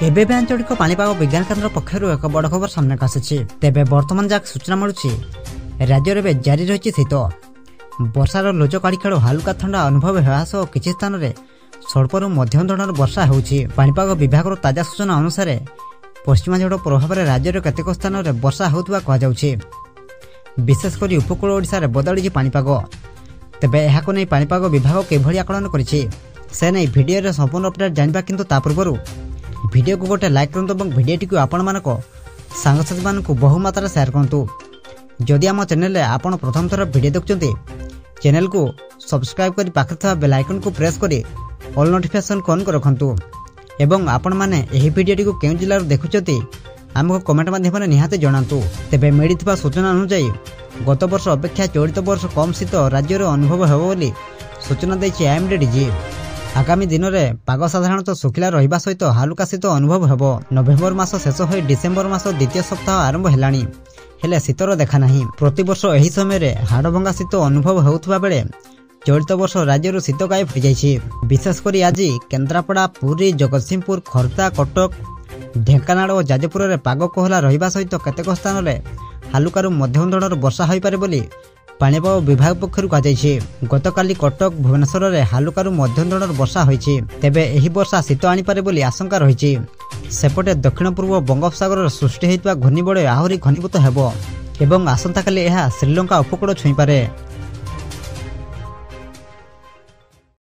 एबे भी आंचलिक पाणीपाग विज्ञान केन्द्र पक्षर एक बड़ खबर सामने आसी। तेबे वर्तमान जहाँ सूचना मिलूँ राज्य में जारी रही शीत। वर्षार लोच काढ़ी खेल हालुका ठंडा अनुभव होगा सह किसी स्थान में स्वल्परू मध्यम धरणर वर्षा होउछि। पाणीपाग विभाग ताजा सूचना अनुसार पश्चिमा झड़ प्रभाव में राज्यर केतेक स्थान में वर्षा होउथुवा कहुछि। विशेषकर उपकूल ओडिशा बदली पाणीपाग। तेबे एहाको नै पाणीपाग विभाग किभଳି आकलन करिछि से नै भिडियो रे संपूर्ण अपडेट जानबा, किंतु ता पूर्व भिडियो को गोटे लाइक करंतु और भिडियोटी को आपण मानक सांगसाथी मानक बहु मात्रा शेयर करंतु। जदि आम चैनल रे आपण प्रथम थर वीडियो देखुचंती चैनल को सब्सक्राइब करी पाखरे था बेल आइकन को प्रेस करी ऑल नोटिफिकेशन को ऑन कर रखंतु। एवं आपण माने एही वीडियोटी को केउ जिल्ला रे देखुचंती हमको कमेंट माध्यम रे निहाते जणांतु। तेबे मिलिथिबा सूचना अनुसार गत वर्ष अपेक्षा चलित वर्ष कम शीत राज्य रे अनुभव हेबो बोली सूचना दैछि आईएमडी। आगामी दिन में पाग साधारणतः सुखिला रहिबा सहित हालुका शीत अनुभव हेबो। नवेम्बर मास शेष हो डिसेम्बर मास द्वितीय सप्ताह आरंभ हेलानी, हेले शीतर देखा नहीं। प्रतिवर्ष एही समय हाड़भंगा शीत अनुभव होउथुबा बेले चलित वर्ष राज्य शीत गायब हो जाइछि। विशेषकर आज केन्द्रापड़ा, पुरी, जगतसिंहपुर, खर्दा, कटक, ढेंकानाल और जाजपुर में पाग कोहला रहिबा सहित केतेक स्थान में हालुकारु मध्यम धरणर वर्षा होई पारे बोली पाणीपाग विभाग पक्षर कहुछि। गतकाली कटक, भुवनेश्वर में हालुकारु मध्यम धरणर वर्षा होइछि। तेबे एही वर्षा शीत आनीपारे बोली आशंका रहिछि। सेपटे दक्षिण पूर्व बंगोपसागर सृष्टि होइतबा घूर्णिबलय आहुरी घनीभूत हेबो एवं आसंता काली यह श्रीलंका उपकूल छुईपारे।